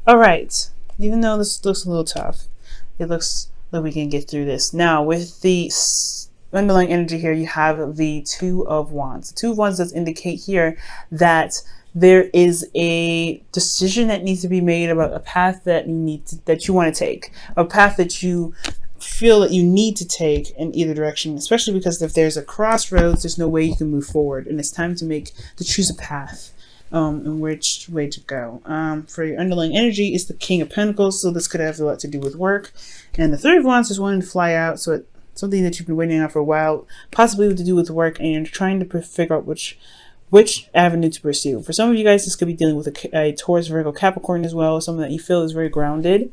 All right. Even though this looks a little tough, it looks like we can get through this. Now, with the underlying energy here, you have the Two of Wands. The Two of Wands does indicate here that there is a decision that needs to be made about a path that that you want to take, a path that you feel that you need to take in either direction, especially because if there's a crossroads, there's no way you can move forward, and it's time to choose a path. And which way to go. For your underlying energy is the King of Pentacles, so this could have a lot to do with work. And the Third of Wands is wanting to fly out, so it's something that you've been waiting on for a while, possibly to do with work, and you're trying to figure out which avenue to pursue. For some of you guys, this could be dealing with a Taurus, Virgo, Capricorn as well, someone that you feel is very grounded.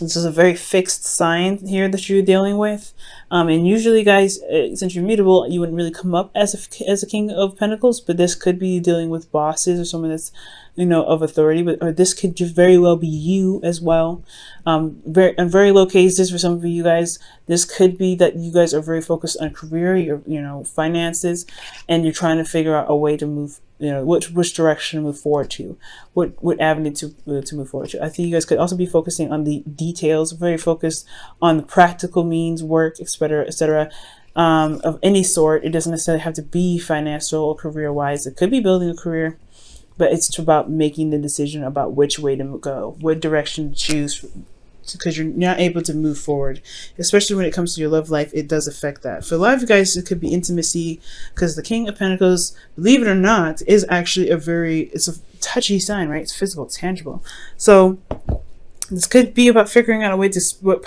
This is a very fixed sign here that you're dealing with. And usually, guys, since you're mutable, you wouldn't really come up as a King of Pentacles, but this could be dealing with bosses or someone that's, of authority, or this could just very well be you as well. In very low cases for some of you guys, this could be that you guys are very focused on career, your finances, and you're trying to figure out a way to move, which direction to move forward to, what avenue to move forward to. I think you guys could also be focusing on the details, very focused on the practical means, work, etc., of any sort. It doesn't necessarily have to be financial or career-wise. It could be building a career, but it's about making the decision about which way to go, what direction to choose, because you're not able to move forward, especially when it comes to your love life. It does affect that. For a lot of you guys, it could be intimacy, because the King of Pentacles, believe it or not, is actually it's a touchy sign, right? It's physical, it's tangible. So this could be about figuring out a way to, what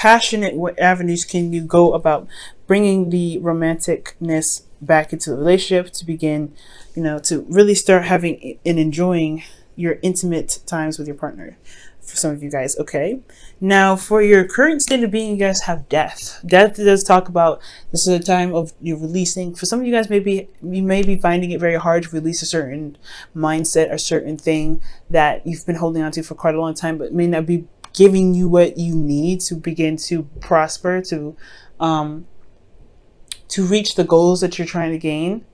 avenues can you go about bringing the romanticness back into the relationship, to begin, to really start having and enjoying your intimate times with your partner. For some of you guys, okay. Now, for your current state of being, you guys have death. Death does talk about, this is a time of you releasing. For some of you guys, you may be finding it very hard to release a certain mindset, a certain thing that you've been holding on to for quite a long time, but may not be giving you what you need to begin to prosper, to reach the goals that you're trying to gain.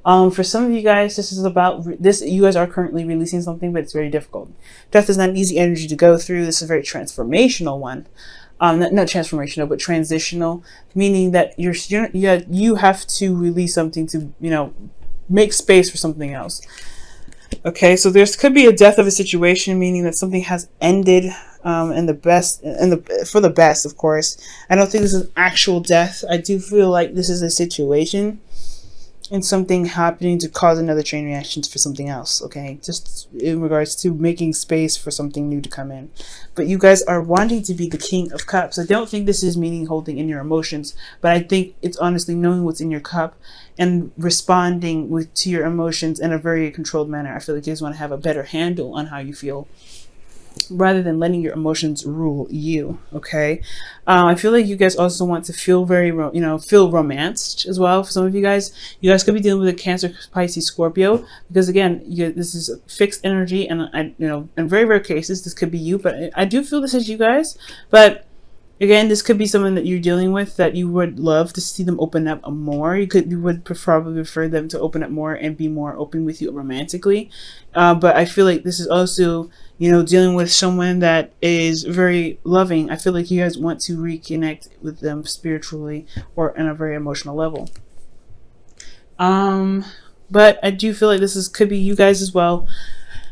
For some of you guys, this is about this. You guys are currently releasing something, but it's very difficult. Death is not an easy energy to go through. This is a very transformational one. Not transformational, but transitional, meaning that you have to release something to, make space for something else. Okay, so there could be a death of a situation, meaning that something has ended, for the best, of course. I don't think this is an actual death. I do feel like this is a situation and something happening to cause another chain reaction for something else, okay? Just in regards to making space for something new to come in. But you guys are wanting to be the King of Cups. I don't think this is meaning holding in your emotions, but I think it's honestly knowing what's in your cup and responding to your emotions in a very controlled manner. I feel like you guys want to have a better handle on how you feel, rather than letting your emotions rule you, okay? I feel like you guys also want to feel very, feel romanced as well. For some of you guys could be dealing with a Cancer, Pisces, Scorpio, because again, this is fixed energy, and in very rare cases, this could be you, but I do feel this is you guys. But again, this could be someone that you're dealing with that you would love to see them open up more. You would probably prefer them to open up more and be more open with you romantically. But I feel like this is also, dealing with someone that is very loving. I feel like you guys want to reconnect with them spiritually or on a very emotional level. But I do feel like could be you guys as well,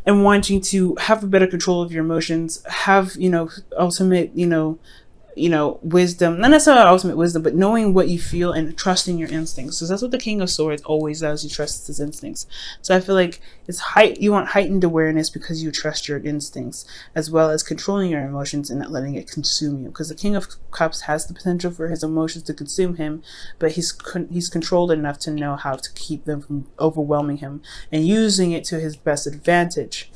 and wanting to have a better control of your emotions, have, ultimate, wisdom, not necessarily ultimate wisdom, but knowing what you feel and trusting your instincts. So that's what the King of Swords always does. He trusts his instincts. So I feel like you want heightened awareness because you trust your instincts, as well as controlling your emotions and not letting it consume you. Because the King of Cups has the potential for his emotions to consume him, but he's controlled enough to know how to keep them from overwhelming him and using it to his best advantage.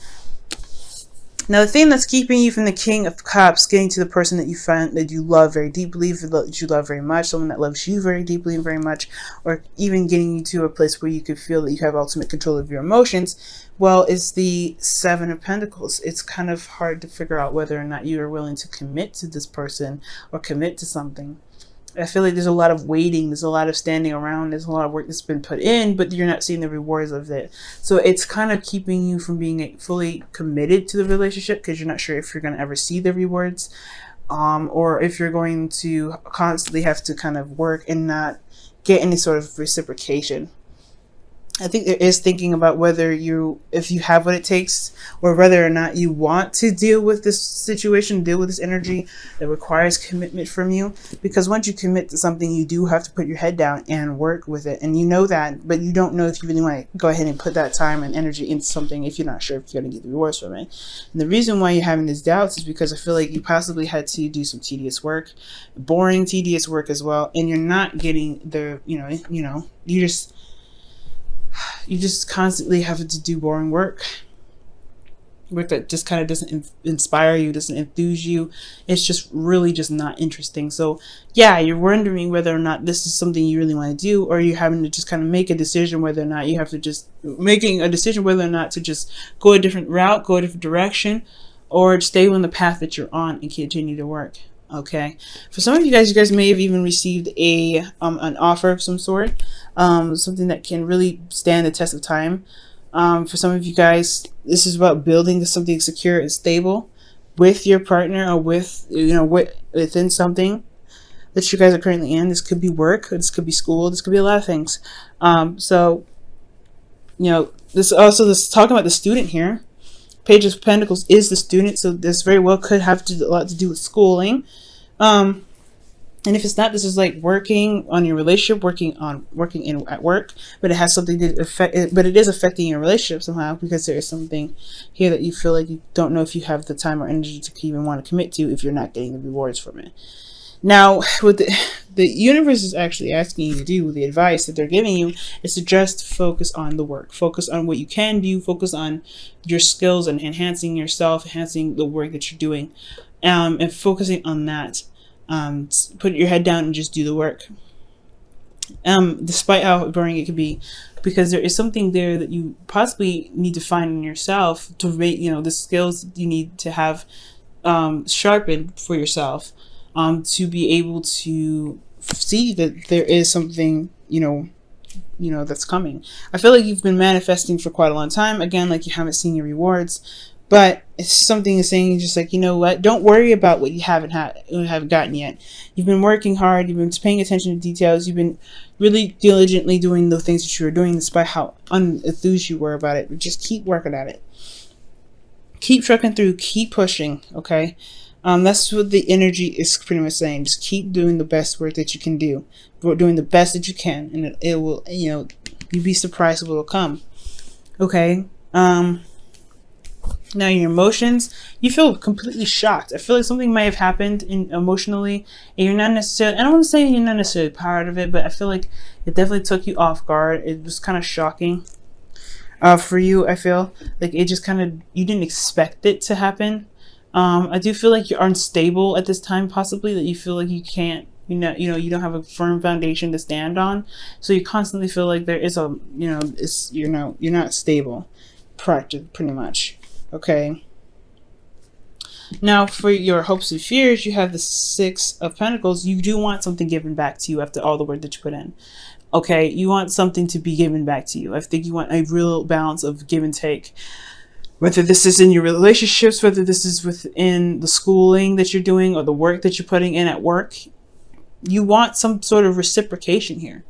Now, the thing that's keeping you from the King of Cups getting to the person that you find that you love very deeply, that you love very much, someone that loves you very deeply and very much, or even getting you to a place where you could feel that you have ultimate control of your emotions, well, is the Seven of Pentacles. It's kind of hard to figure out whether or not you are willing to commit to this person or commit to something. I feel like there's a lot of waiting, there's a lot of standing around, there's a lot of work that's been put in, but you're not seeing the rewards of it. So it's kind of keeping you from being fully committed to the relationship, because you're not sure if you're going to ever see the rewards, or if you're going to constantly have to kind of work and not get any sort of reciprocation. I think there is thinking about whether if you have what it takes, or whether or not you want to deal with this situation, deal with this energy that requires commitment from you. Because once you commit to something, you do have to put your head down and work with it. And you know that, but you don't know if you really want to go ahead and put that time and energy into something if you're not sure if you're going to get the rewards from it. And the reason why you're having these doubts is because I feel like you possibly had to do some tedious work, boring, tedious work as well. And you're not getting the, you just constantly have to do boring work that just kind of doesn't inspire you, doesn't enthuse you. It's just really just not interesting. So yeah, you're wondering whether or not this is something you really want to do, or you're having to just kind of make a decision whether or not you have to just making a decision whether or not to just go a different route, go a different direction, or stay on the path that you're on and continue to work. Okay, for some of you guys may have even received an offer of some sort, something that can really stand the test of time. For some of you guys, this is about building something secure and stable with your partner, or within something that you guys are currently in. This could be work, this could be school, this could be a lot of things. So this talking about the student here. Page of Pentacles is the student, so this very well could have a lot to do with schooling. And if it's not, this is like working on your relationship, working at work, but it has something to affect it, but it is affecting your relationship somehow, because there is something here that you feel like you don't know if you have the time or energy to even want to commit to if you're not getting the rewards from it. Now, what the universe is actually asking you to do, the advice that they're giving you, is to just focus on the work. Focus on what you can do. Focus on your skills and enhancing yourself, enhancing the work that you're doing, and focusing on that. Put your head down and just do the work. Despite how boring it could be, because there is something there that you possibly need to find in yourself to make, the skills you need to have sharpened for yourself. To be able to see that there is something, that's coming. I feel like you've been manifesting for quite a long time. Again, like you haven't seen your rewards, but it's something saying just like, you know what? Don't worry about what you haven't gotten yet. You've been working hard. You've been paying attention to details. You've been really diligently doing the things that you were doing, despite how unenthused you were about it. Just keep working at it. Keep trucking through. Keep pushing. Okay. That's what the energy is pretty much saying. Just keep doing the best work that you can do, doing the best that you can, and it will, you'd be surprised what will come. Okay. Now your emotions, you feel completely shocked. I feel like something might have happened emotionally, and you're not necessarily, I don't want to say you're not necessarily part of it, but I feel like it definitely took you off guard. It was kind of shocking for you. I feel like it just kind of, you didn't expect it to happen. I do feel like you're unstable at this time, possibly, that you feel like you can't, you don't have a firm foundation to stand on. So you constantly feel like there is you're not stable, pretty much. Okay. Now for your hopes and fears, you have the 6 of Pentacles. You do want something given back to you after all the work that you put in. Okay. You want something to be given back to you. I think you want a real balance of give and take. Whether this is in your relationships, whether this is within the schooling that you're doing or the work that you're putting in at work, you want some sort of reciprocation here.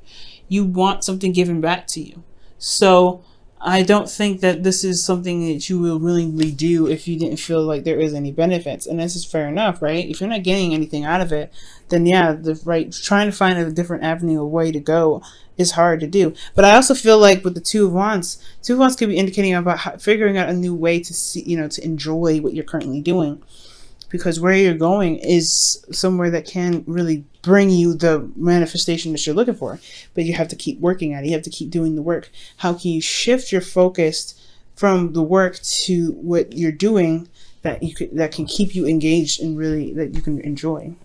You want something given back to you. So I don't think that this is something that you will willingly do if you didn't feel like there is any benefits. And this is fair enough, right? If you're not getting anything out of it, then yeah, trying to find a different avenue or way to go is hard to do. But I also feel like with the 2 of Wands could be indicating about figuring out a new way to see, to enjoy what you're currently doing. Because where you're going is somewhere that can really bring you the manifestation that you're looking for. But you have to keep working at it. You have to keep doing the work. How can you shift your focus from the work to what you're doing that can keep you engaged and really that you can enjoy?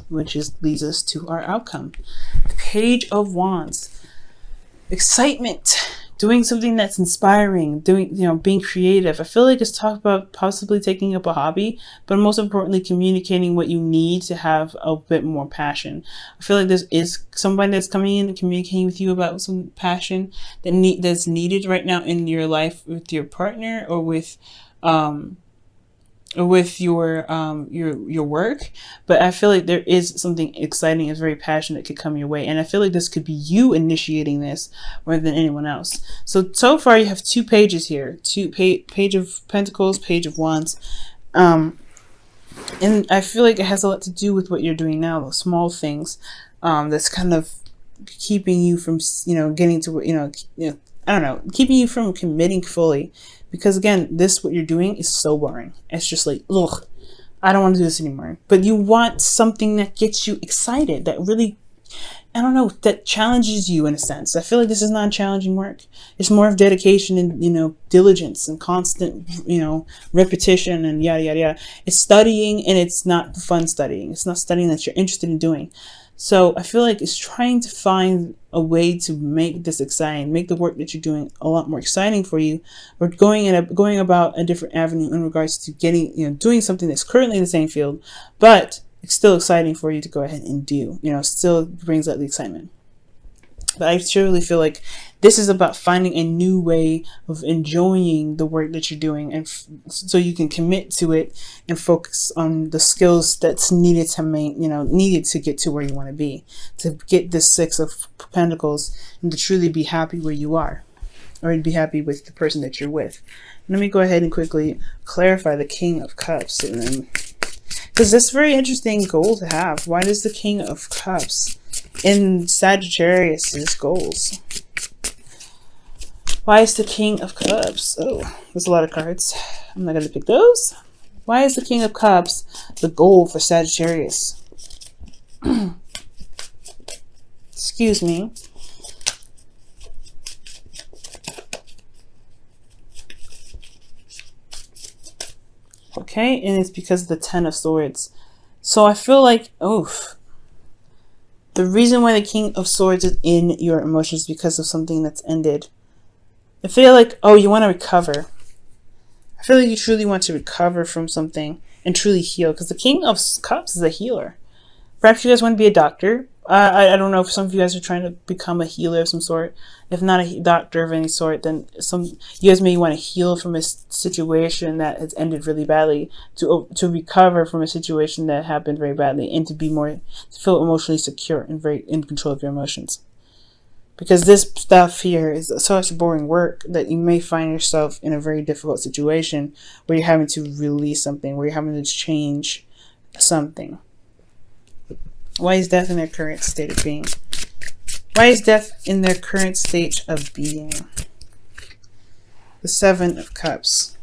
Which leads us to our outcome. The Page of Wands. Excitement. doing something that's inspiring, doing, being creative. I feel like it's talk about possibly taking up a hobby, but most importantly, communicating what you need to have a bit more passion. I feel like this is somebody that's coming in and communicating with you about some passion that's needed right now in your life with your partner, or with your work. But I feel like there is something exciting and very passionate that could come your way, and I feel like this could be you initiating this more than anyone else. So far you have 2 pages here, page of Pentacles, page of Wands, and I feel like it has a lot to do with what you're doing now, those small things that's kind of keeping you from getting to I don't know, keeping you from committing fully. Because again, what you're doing is so boring. It's just like, ugh, I don't want to do this anymore. But you want something that gets you excited, that really, I don't know, that challenges you in a sense. I feel like this is not challenging work. It's more of dedication and, diligence and constant, repetition and yada, yada, yada. It's studying, and it's not fun studying. It's not studying that you're interested in doing. So I feel like it's trying to find a way to make this exciting, make the work that you're doing a lot more exciting for you, or going about a different avenue in regards to getting, doing something that's currently in the same field, but it's still exciting for you to go ahead and do, still brings out the excitement. But I truly feel like this is about finding a new way of enjoying the work that you're doing, and so you can commit to it and focus on the skills that's needed to needed to get to where you want to be, to get this 6 of Pentacles, and to truly be happy where you are, or be happy with the person that you're with. Let me go ahead and quickly clarify the King of Cups, and then, because that's very interesting goal to have. Why does the King of Cups in Sagittarius's goals? Why is the King of Cups? Oh, there's a lot of cards. I'm not going to pick those. Why is the King of Cups the goal for Sagittarius? Excuse me. Okay, and it's because of the 10 of Swords. So I feel like, the reason why the King of Swords is in your emotions is because of something that's ended. I feel like, you want to recover. I feel like you truly want to recover from something and truly heal, because the King of Cups is a healer. Perhaps you guys want to be a doctor. I don't know if some of you guys are trying to become a healer of some sort. If not a doctor of any sort, then you guys may want to heal from a situation that has ended really badly, to recover from a situation that happened very badly, and to feel emotionally secure and very in control of your emotions. Because this stuff here is such boring work that you may find yourself in a very difficult situation where you're having to release something, where you're having to change something. Why is death in their current state of being? Why is death in their current state of being? The 7 of Cups.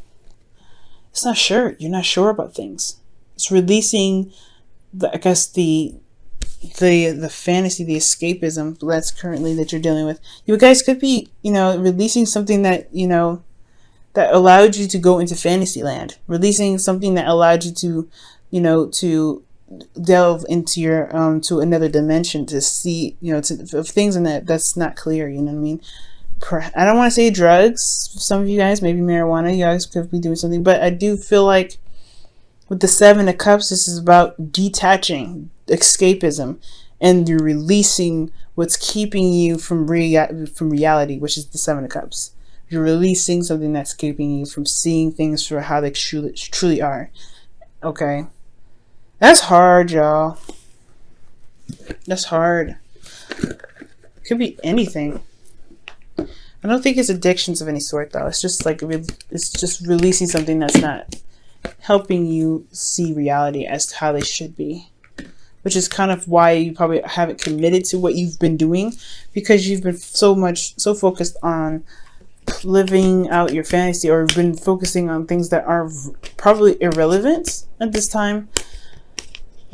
It's not sure. You're not sure about things. It's releasing the fantasy, the escapism that's currently that you're dealing with. You guys could be, releasing something that, that allowed you to go into fantasy land. Releasing something that allowed you to, to delve into your to another dimension, to see of things and that's not clear. You know what I mean? I don't want to say drugs. Some of you guys, maybe marijuana, you guys could be doing something, but I do feel like with the 7 of Cups, this is about detaching, escapism, and you're releasing what's keeping you from reality, which is the 7 of Cups. You're releasing something that's keeping you from seeing things for how they truly are. Okay. That's hard, y'all. That's hard. Could be anything. I don't think it's addictions of any sort, though. It's just like it's just releasing something that's not helping you see reality as to how they should be, which is kind of why you probably haven't committed to what you've been doing, because you've been so focused on living out your fantasy, or been focusing on things that are probably irrelevant at this time,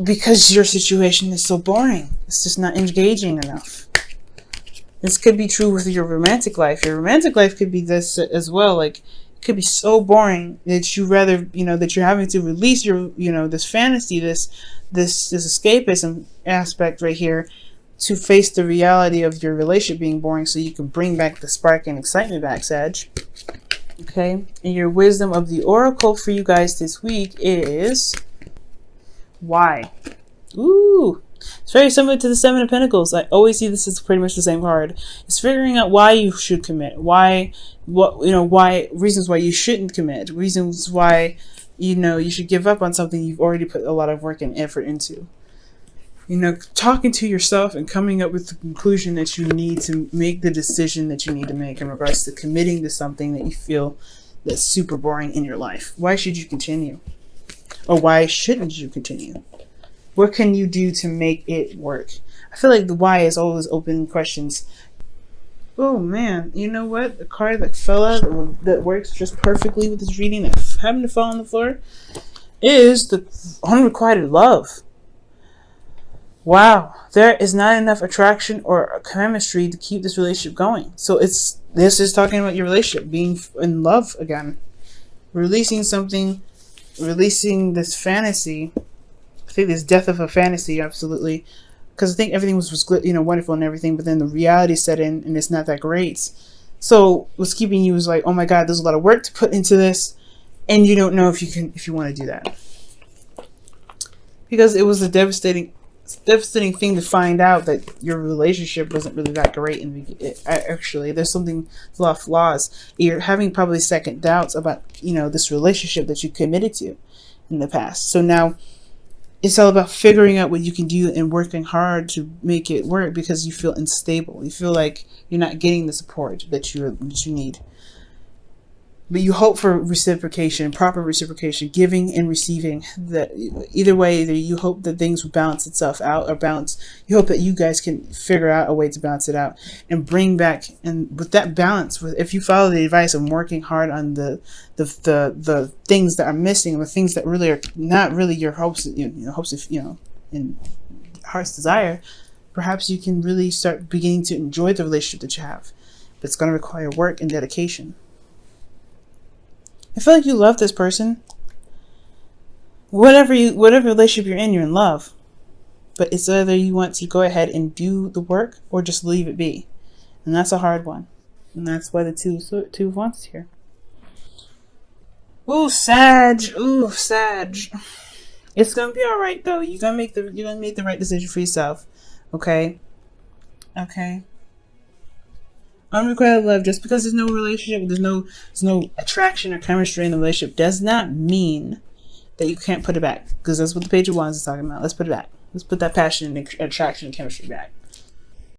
because your situation is so boring. It's just not engaging enough. This could be true with your romantic life. Your romantic life could be this as well. Like, it could be so boring that you rather, that you're having to release your, this fantasy, this escapism aspect right here, to face the reality of your relationship being boring so you can bring back the spark and excitement back, Sag. Okay, and your wisdom of the oracle for you guys this week is why. Ooh, it's very similar to the Seven of Pentacles. I always see this as pretty much the same card. It's figuring out why you should commit, why reasons why you shouldn't commit, reasons why you should give up on something you've already put a lot of work and effort into. Talking to yourself and coming up with the conclusion that you need to make the decision that you need to make in regards to committing to something that you feel that's super boring in your life. Why should you continue? Or why shouldn't you continue? What can you do to make it work? I feel like the why is always open questions. Oh man, you know what? The card that fell out that works just perfectly with this reading that happened to fall on the floor is the unrequited love. Wow, there is not enough attraction or chemistry to keep this relationship going. So this is talking about your relationship, being in love again. Releasing something, releasing this fantasy. I think this death of a fantasy, absolutely. Because I think everything was wonderful and everything, but then the reality set in and it's not that great. So what's keeping you is like, oh my God, there's a lot of work to put into this, and you don't know if you want to do that. Because it was a devastating thing to find out that your relationship wasn't really that great. Actually, there's a lot of flaws. You're having probably second doubts about, this relationship that you committed to in the past. So now it's all about figuring out what you can do and working hard to make it work, because you feel unstable. You feel like you're not getting the support that you need. But you hope for reciprocation, proper reciprocation, giving and receiving. That either way, you hope that things will balance itself out, or balance. You hope that you guys can figure out a way to balance it out and bring back. And with that balance, if you follow the advice of working hard on the things that are missing, the things that really are not really your hopes, and heart's desire, perhaps you can really start beginning to enjoy the relationship that you have. But it's going to require work and dedication. I feel like you love this person. Whatever relationship you're in love. But it's either you want to go ahead and do the work or just leave it be. And that's a hard one. And that's why the two of wands here. Ooh, Sag. Ooh, Sag. It's gonna be alright though. You're gonna make the right decision for yourself. Okay? Okay. Unrequited love, just because there's no relationship, there's no attraction or chemistry in the relationship, does not mean that you can't put it back. Because that's what the Page of Wands is talking about. Let's put it back. Let's put that passion and attraction and chemistry back.